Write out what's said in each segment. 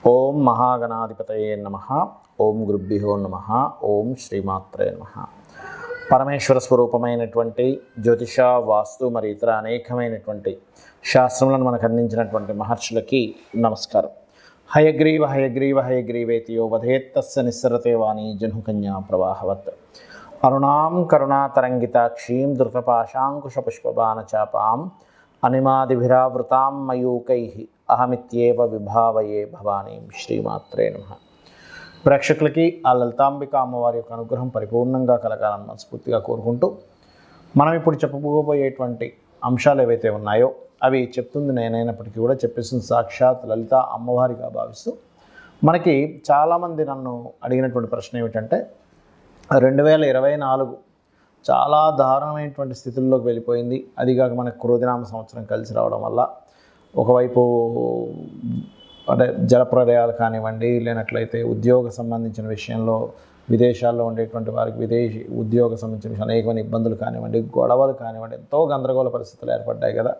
ఓం మహాగణాధిపతయే నమః. ఓం గురుభ్యో నమః. ఓం శ్రీమాత్రే నమః. పరమేశ్వర స్వరూపమైనటువంటి జ్యోతిష, వాస్తు మరియు ఇతర అనేకమైనటువంటి శాస్త్రములను మనకు అందించినటువంటి మహర్షులకి నమస్కారం. హయగ్రీవ హయగ్రీవ హయగ్రీవేతియో వధేత్తస్య నిస్సరతే వాణి జహ్నుకన్యా ప్రవాహవత్. అరుణాం కరుణాతరంగితాక్షీం ధృతపాశాంకుశపుష్పబాణచాపాం అనిమాదిభిరావృతాం మయూకైః అహమిత్యేవ విభావయే భవానీం. శ్రీమాత్రే నమః. ప్రేక్షకులకి ఆ లలితాంబిక అమ్మవారి యొక్క అనుగ్రహం పరిపూర్ణంగా కలగాలని మనస్ఫూర్తిగా కోరుకుంటూ, మనం ఇప్పుడు చెప్పబోయేటువంటి అంశాలు ఏవైతే ఉన్నాయో అవి చెప్తుంది నేనైనప్పటికీ కూడా చెప్పేసిన సాక్షాత్ లలిత అమ్మవారిగా భావిస్తూ, మనకి చాలామంది నన్ను అడిగినటువంటి ప్రశ్న ఏమిటంటే 2024 చాలా దారుణమైనటువంటి స్థితుల్లోకి వెళ్ళిపోయింది. అదిగాక మనకు క్రోధినామ సంవత్సరం కలిసి రావడం వల్ల ఒకవైపు అంటే జలప్రలయాలు కానివ్వండి, లేనట్లయితే ఉద్యోగ సంబంధించిన విషయంలో విదేశాల్లో ఉండేటువంటి వారికి విదేశీ ఉద్యోగ సంబంధించిన విషయంలో అనేకమైన ఇబ్బందులు కానివ్వండి, గొడవలు కానివ్వండి, ఎంతో గందరగోళ పరిస్థితులు ఏర్పడ్డాయి కదా.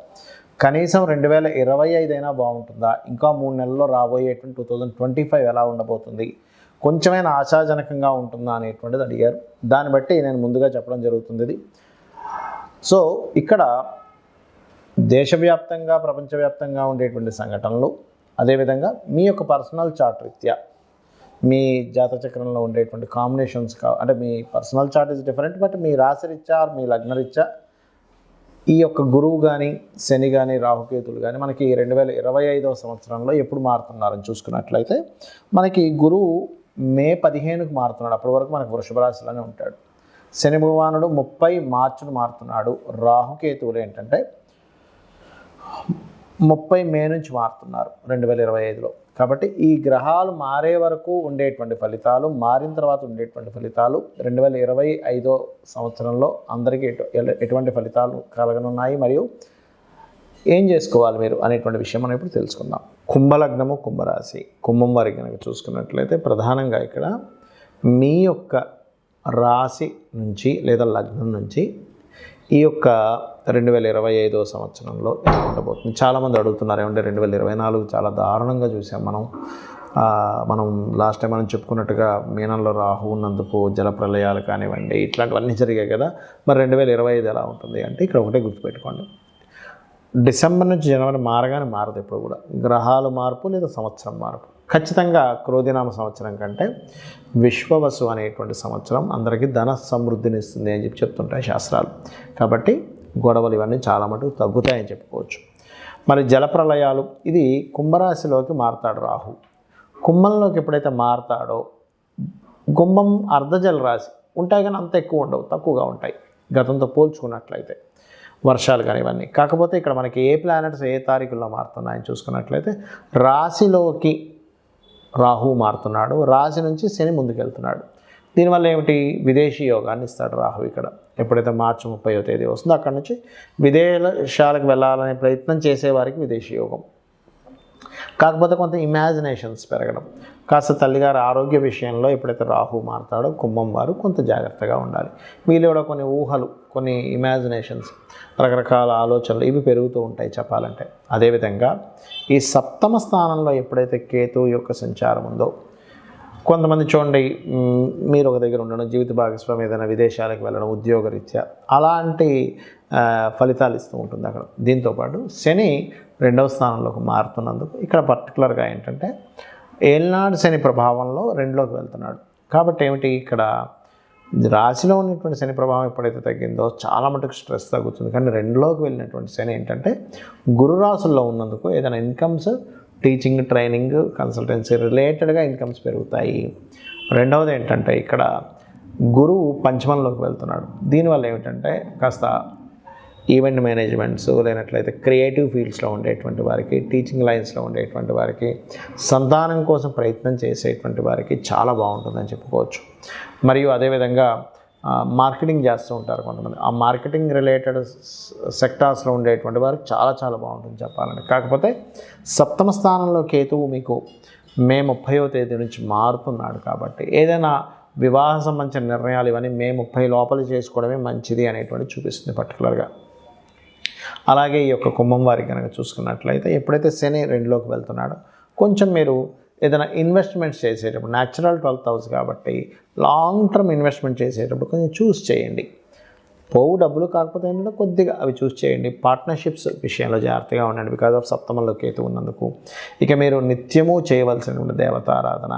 కనీసం 2025 అయినా బాగుంటుందా, ఇంకా 3 నెలల్లో రాబోయేటువంటి 2025 ఎలా ఉండబోతుంది, కొంచెమైనా ఆశాజనకంగా ఉంటుందా అనేటువంటిది అడిగారు. దాన్ని బట్టి నేను ముందుగా చెప్పడం జరుగుతుంది ఇది. సో ఇక్కడ దేశవ్యాప్తంగా ప్రపంచవ్యాప్తంగా ఉండేటువంటి సంఘటనలు, అదేవిధంగా మీ యొక్క పర్సనల్ చార్ట్ రీత్యా మీ జాతచక్రంలో ఉండేటువంటి కాంబినేషన్స్ అంటే మీ personal chart is different, but మీ రాశి రీత్యా మీ లగ్న రీత్యా ఈ యొక్క గురువు కానీ శని కానీ రాహుకేతులు కానీ మనకి 2025వ సంవత్సరంలో ఎప్పుడు మారుతున్నారని చూసుకున్నట్లయితే, మనకి గురువు మే 15కు మారుతున్నాడు. అప్పటి వరకు మనకు వృషభ రాశిలోనే ఉంటాడు. శని భగవానుడు 30 మార్చిను మారుతున్నాడు. రాహుకేతువులు ఏంటంటే 30 మే నుంచి మారుతున్నారు 2025లో. కాబట్టి ఈ గ్రహాలు మారే వరకు ఉండేటువంటి ఫలితాలు, మారిన తర్వాత ఉండేటువంటి ఫలితాలు 2025 సంవత్సరంలో అందరికీ ఎటువంటి ఫలితాలు కలగనున్నాయి, మరియు ఏం చేసుకోవాలి మీరు అనేటువంటి విషయం మనం ఇప్పుడు తెలుసుకుందాం. కుంభలగ్నము, కుంభరాశి, కుంభం వారికి కనుక చూసుకున్నట్లయితే ప్రధానంగా ఇక్కడ మీ యొక్క రాశి నుంచి లేదా లగ్నం నుంచి ఈ యొక్క 2025 సంవత్సరంలో ఎలా ఉండబోతుంది. చాలామంది అడుగుతున్నారు, ఏమంటే 2024 చాలా దారుణంగా చూసాం మనం లాస్ట్ టైం మనం చెప్పుకున్నట్టుగా మీనంలో రాహు ఉన్నందుకు జలప్రలయాలు కానివ్వండి, ఇట్లాంటివన్నీ జరిగాయి కదా. మరి 2025 ఎలా ఉంటుంది అంటే ఇక్కడ ఒకటే గుర్తుపెట్టుకోండి, డిసెంబర్ నుంచి జనవరి మారగానే మారదు ఎప్పుడు కూడా. గ్రహాలు మార్పు లేదా సంవత్సరం మార్పు ఖచ్చితంగా క్రోధినామ సంవత్సరం కంటే విశ్వవసు అనేటువంటి సంవత్సరం అందరికీ ధన సమృద్ధిని ఇస్తుంది అని చెప్తుంటాయి శాస్త్రాలు. కాబట్టి గొడవలు ఇవన్నీ చాలా మటుకు తగ్గుతాయని చెప్పుకోవచ్చు. మరి జలప్రలయాలు, ఇది కుంభరాశిలోకి మారతాడు రాహు. కుంభంలోకి ఎప్పుడైతే మారతాడో, కుంభం అర్ధజల రాశి ఉంటాయి కానీ అంత ఎక్కువ ఉండవు, తక్కువగా ఉంటాయి గతంతో పోల్చుకున్నట్లయితే వర్షాలు కానీ ఇవన్నీ. కాకపోతే ఇక్కడ మనకి ఏ ప్లానెట్స్ ఏ తారీఖుల్లో మారుతున్నాయని చూసుకున్నట్లయితే, రాశిలోకి రాహు మారుతున్నాడు, రాశి నుంచి శని ముందుకెళ్తున్నాడు. దీనివల్ల ఏమిటి, విదేశీ యోగాన్ని ఇస్తాడు రాహు. ఇక్కడ ఎప్పుడైతే మార్చి 30వ తేదీ వస్తుందో అక్కడి నుంచి విదేశాలకు వెళ్ళాలనే ప్రయత్నం చేసేవారికి విదేశీ యోగం. కాకపోతే కొంత ఇమాజినేషన్స్ పెరగడం, కాస్త తల్లిగారి ఆరోగ్య విషయంలో ఎప్పుడైతే రాహు మారుతాడో కుంభం వారు కొంత జాగ్రత్తగా ఉండాలి. వీళ్ళు కూడా కొన్ని ఊహలు, కొన్ని ఇమాజినేషన్స్, రకరకాల ఆలోచనలు ఇవి పెరుగుతూ ఉంటాయి చెప్పాలంటే. అదేవిధంగా ఈ 7వ స్థానంలో ఎప్పుడైతే కేతు యొక్క సంచారం ఉందో, కొంతమంది చూడండి మీరు ఒక దగ్గర ఉండడం, జీవిత భాగస్వామి ఏదైనా విదేశాలకు వెళ్ళడం, ఉద్యోగరీత్యా అలాంటి ఫలితాలు ఇస్తూ ఉంటుంది అక్కడ. దీంతోపాటు శని 2వ స్థానంలోకి మారుతున్నందుకు ఇక్కడ పర్టికులర్గా ఏంటంటే ఏలినాడు శని ప్రభావంలో 2లోకి వెళ్తున్నాడు. కాబట్టి ఏమిటి, ఇక్కడ రాశిలో ఉన్నటువంటి శని ప్రభావం ఎప్పుడైతే తగ్గిందో చాలా మటుకు స్ట్రెస్ తగ్గుతుంది. కానీ 2లోకి వెళ్ళినటువంటి శని ఏంటంటే గురు రాశుల్లో ఉన్నందుకు ఏదైనా ఇన్కమ్స్, టీచింగ్, ట్రైనింగ్, కన్సల్టెన్సీ రిలేటెడ్గా ఇన్కమ్స్ పెరుగుతాయి. రెండవది ఏంటంటే ఇక్కడ గురువు పంచమంలోకి వెళ్తున్నాడు. దీనివల్ల ఏమిటంటే కాస్త ఈవెంట్ మేనేజ్మెంట్స్, లేనట్లయితే క్రియేటివ్ ఫీల్డ్స్లో ఉండేటువంటి వారికి, టీచింగ్ లైన్స్లో ఉండేటువంటి వారికి, సంతానం కోసం ప్రయత్నం చేసేటువంటి వారికి చాలా బాగుంటుందని చెప్పుకోవచ్చు. మరియు అదేవిధంగా మార్కెటింగ్ చేస్తూ ఉంటారు కొంతమంది, ఆ మార్కెటింగ్ రిలేటెడ్ సెక్టార్స్లో ఉండేటువంటి వారికి చాలా చాలా బాగుంటుంది చెప్పాలంటే. కాకపోతే 7వ స్థానంలో కేతువు మీకు మే 30వ తేదీ నుంచి మారుతున్నాడు. కాబట్టి ఏదైనా వివాహ సంబంధించిన నిర్ణయాలు ఇవన్నీ మే 30 లోపల చేసుకోవడమే మంచిది అనేటువంటి చూపిస్తుంది పర్టికులర్గా. అలాగే ఈ యొక్క కుంభం వారికి కనుక చూసుకున్నట్లయితే ఎప్పుడైతే శని 2లోకి వెళ్తున్నాడో కొంచెం మీరు ఏదైనా ఇన్వెస్ట్మెంట్స్ చేసేటప్పుడు న్యాచురల్ 12th హౌస్ కాబట్టి లాంగ్ టర్మ్ ఇన్వెస్ట్మెంట్ చేసేటప్పుడు కొంచెం చూస్ చేయండి. పోవు డబ్బులు కాకపోతే ఏంటంటే కొద్దిగా అవి చూస్ చేయండి. పార్ట్నర్షిప్స్ విషయంలో జాగ్రత్తగా ఉండండి బికాజ్ ఆఫ్ సప్తమంలో కేతు ఉన్నందుకు. ఇక మీరు నిత్యము చేయవలసినటువంటి దేవతారాధన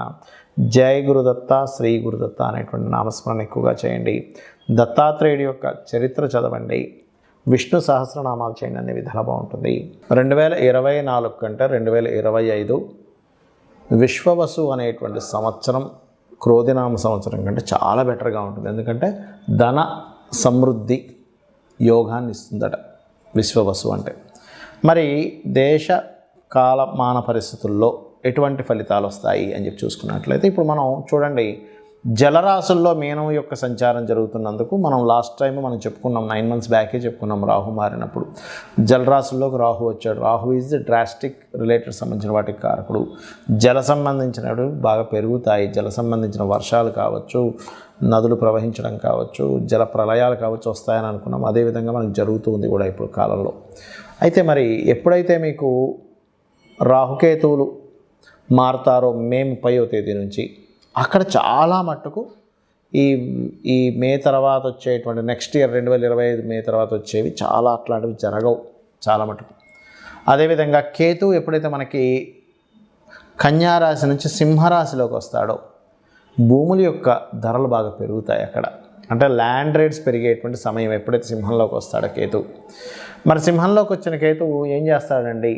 జయ గురుదత్త, శ్రీ గురుదత్త అనేటువంటి నామస్మరణ ఎక్కువగా చేయండి. దత్తాత్రేయుడి యొక్క చరిత్ర చదవండి. విష్ణు సహస్రనామాలు చేయండి. అనే విధాలు బాగుంటుంది. 2024 కంటే 2025 విశ్వవసు అనేటువంటి సంవత్సరం క్రోధినామ సంవత్సరం కంటే చాలా బెటర్గా ఉంటుంది. ఎందుకంటే ధన సమృద్ధి యోగాన్ని ఇస్తుందట విశ్వవసు అంటే. మరి దేశ కాలమాన పరిస్థితుల్లో ఎటువంటి ఫలితాలు వస్తాయి అని చెప్పి చూసుకున్నట్లయితే ఇప్పుడు మనం చూడండి, జలరాశుల్లో మీనం యొక్క సంచారం జరుగుతున్నందుకు మనం లాస్ట్ టైం మనం చెప్పుకున్నాం, 9 months బ్యాకే చెప్పుకున్నాం. రాహు మారినప్పుడు జలరాశుల్లోకి రాహు వచ్చాడు. Rahu is the drastic related సంబంధించిన వాటికి కారకుడు. జల సంబంధించినవి బాగా పెరుగుతాయి. జల సంబంధించిన వర్షాలు కావచ్చు, నదులు ప్రవహించడం కావచ్చు, జల ప్రళయాలు కావచ్చు వస్తాయని అనుకున్నాం. అదేవిధంగా మనకు జరుగుతుంది కూడా ఇప్పుడు కాలంలో. అయితే మరి ఎప్పుడైతే మీకు రాహుకేతువులు మారుతారో మే 30వ తేదీ నుంచి అక్కడ చాలా మట్టుకు ఈ మే తర్వాత వచ్చేటువంటి నెక్స్ట్ ఇయర్ 2025 మే తర్వాత వచ్చేవి చాలా అట్లాంటివి జరగవు చాలా మటుకు. అదేవిధంగా కేతు ఎప్పుడైతే మనకి కన్యారాశి నుంచి సింహరాశిలోకి వస్తాడో భూముల యొక్క ధరలు బాగా పెరుగుతాయి అక్కడ. అంటే ల్యాండ్ రేట్స్ పెరిగేటువంటి సమయం ఎప్పుడైతే సింహంలోకి వస్తాడో కేతు. మరి సింహంలోకి వచ్చిన కేతువు ఏం చేస్తాడండి,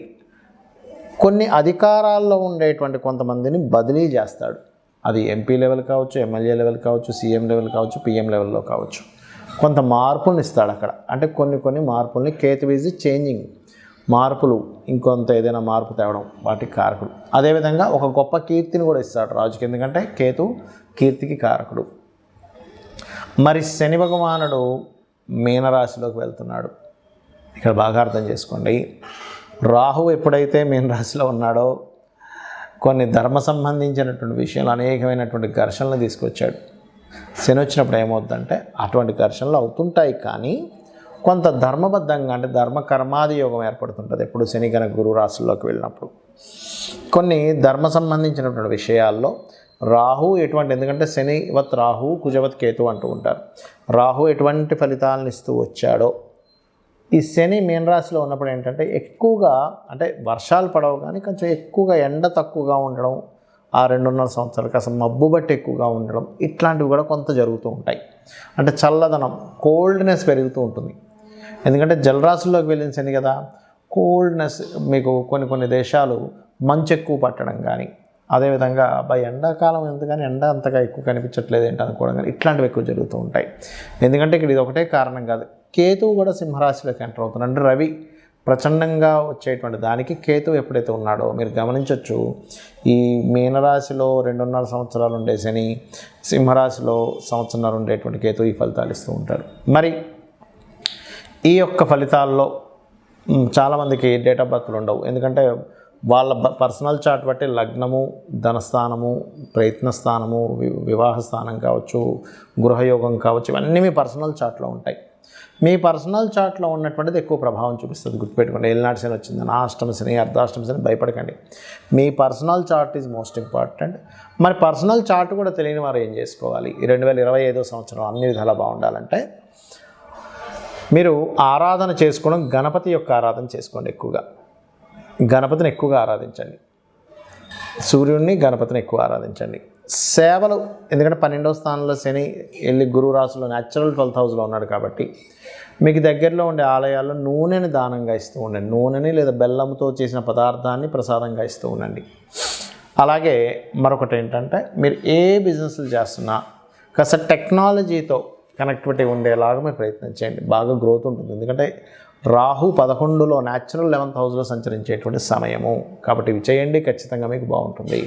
కొన్ని అధికారాల్లో ఉండేటువంటి కొంతమందిని బదిలీ చేస్తాడు. అది ఎంపీ లెవెల్ కావచ్చు, ఎమ్మెల్యే లెవెల్ కావచ్చు, సీఎం లెవెల్ కావచ్చు, పిఎం లెవెల్లో కావచ్చు. కొంత మార్పులను ఇస్తాడు అక్కడ. అంటే కొన్ని మార్పుల్ని కేతు ఈజ్ చేంజింగ్, మార్పులు ఇంకొంత ఏదైనా మార్పు తేవడం వాటికి కారకుడు. అదేవిధంగా ఒక గొప్ప కీర్తిని కూడా ఇస్తాడు రాజుకి, ఎందుకంటే కేతు కీర్తికి కారకుడు. మరి శని భగవానుడు మీనరాశిలోకి వెళ్తున్నాడు. ఇక్కడ బాగా అర్థం చేసుకోండి, రాహు ఎప్పుడైతే మీనరాశిలో ఉన్నాడో కొన్ని ధర్మ సంబంధించినటువంటి విషయాలు అనేకమైనటువంటి ఘర్షణలు తీసుకొచ్చాడు. శని వచ్చినప్పుడు ఏమవుతుందంటే అటువంటి ఘర్షణలు అవుతుంటాయి, కానీ కొంత ధర్మబద్ధంగా అంటే ధర్మ కర్మాది యోగం ఏర్పడుతుంటుంది. ఎప్పుడు శని కనుక గురు రాశుల్లోకి వెళ్ళినప్పుడు కొన్ని ధర్మ సంబంధించినటువంటి విషయాల్లో రాహు ఎందుకంటే శనివత్ రాహు, కుజవత్ కేతు అంటూ ఉంటారు. రాహు ఎటువంటి ఫలితాలను ఇస్తూ వచ్చాడో ఈ శని మీనరాశిలో ఉన్నప్పుడు ఏంటంటే ఎక్కువగా అంటే వర్షాలు పడవు, కానీ కొంచెం ఎక్కువగా ఎండ తక్కువగా ఉండడం, ఆ 2.5 సంవత్సరాలకు అసలు మబ్బు బట్టి ఎక్కువగా ఉండడం, ఇట్లాంటివి కూడా కొంత జరుగుతూ ఉంటాయి. అంటే చల్లదనం, కోల్డ్నెస్ పెరుగుతూ ఉంటుంది. ఎందుకంటే జలరాశుల్లోకి వెళ్ళిన శని కదా, కోల్డ్నెస్ మీకు కొన్ని దేశాలు మంచు ఎక్కువ పట్టడం కానీ, అదేవిధంగా ఎండాకాలం ఎందుకని ఎండ అంతగా ఎక్కువ కనిపించట్లేదు ఏంటి అనుకోవడం కానీ ఇట్లాంటివి ఎక్కువ జరుగుతూ ఉంటాయి. ఎందుకంటే ఇక్కడ ఇది ఒకటే కారణం కాదు, కేతువు కూడా సింహరాశిలోకి ఎంటర్ అవుతున్నాడు. అంటే రవి ప్రచండంగా వచ్చేటువంటి దానికి కేతువు ఎప్పుడైతే ఉన్నాడో మీరు గమనించవచ్చు. ఈ మీనరాశిలో 2.5 సంవత్సరాలు ఉండే శని, సింహరాశిలో సంవత్సరాలు ఉండేటువంటి కేతువు ఈ ఫలితాలు ఇస్తూ ఉంటాడు. మరి ఈ యొక్క ఫలితాల్లో చాలామందికి డేట్ ఆఫ్ బర్త్లు ఉండవు. ఎందుకంటే వాళ్ళ పర్సనల్ చార్ట్ బట్టి లగ్నము, ధనస్థానము, ప్రయత్న స్థానము, వివాహ స్థానం కావచ్చు, గృహయోగం కావచ్చు, ఇవన్నీ మీ పర్సనల్ చార్ట్లో ఉంటాయి. మీ పర్సనల్ చార్ట్లో ఉన్నటువంటిది ఎక్కువ ప్రభావం చూపిస్తుంది. గుర్తుపెట్టుకోండి, ఏలినాటి శని వచ్చిందని అష్టమ శని, అర్ధాష్టమ శని భయపడకండి. మీ personal chart is most important. మరి పర్సనల్ చార్ట్ కూడా తెలియని వారు ఏం చేసుకోవాలి? ఈ 2025 సంవత్సరం అన్ని విధాలా బాగుండాలంటే మీరు ఆరాధన చేసుకోవడం, గణపతి యొక్క ఆరాధన చేసుకోండి. గణపతిని ఎక్కువగా ఆరాధించండి. సూర్యుడిని, గణపతిని ఎక్కువ ఆరాధించండి. సేవలు, ఎందుకంటే 12వ స్థానంలో శని వెళ్ళి గురువు రాశిలో న్యాచురల్ 12th హౌస్లో ఉన్నాడు కాబట్టి మీకు దగ్గరలో ఉండే ఆలయాల్లో నూనెని దానంగా ఇస్తూ ఉండండి. నూనెని లేదా బెల్లంతో చేసిన పదార్థాన్ని ప్రసాదంగా ఇస్తూ ఉండండి. అలాగే మరొకటి ఏంటంటే మీరు ఏ బిజినెస్లు చేస్తున్నా కాస్త టెక్నాలజీతో కనెక్టివిటీ ఉండేలాగా మీరు ప్రయత్నం చేయండి. బాగా గ్రోత్ ఉంటుంది. ఎందుకంటే రాహు 11లో న్యాచురల్ 11th హౌస్లో సంచరించేటువంటి సమయము కాబట్టి ఇవి చేయండి, ఖచ్చితంగా మీకు బాగుంటుంది.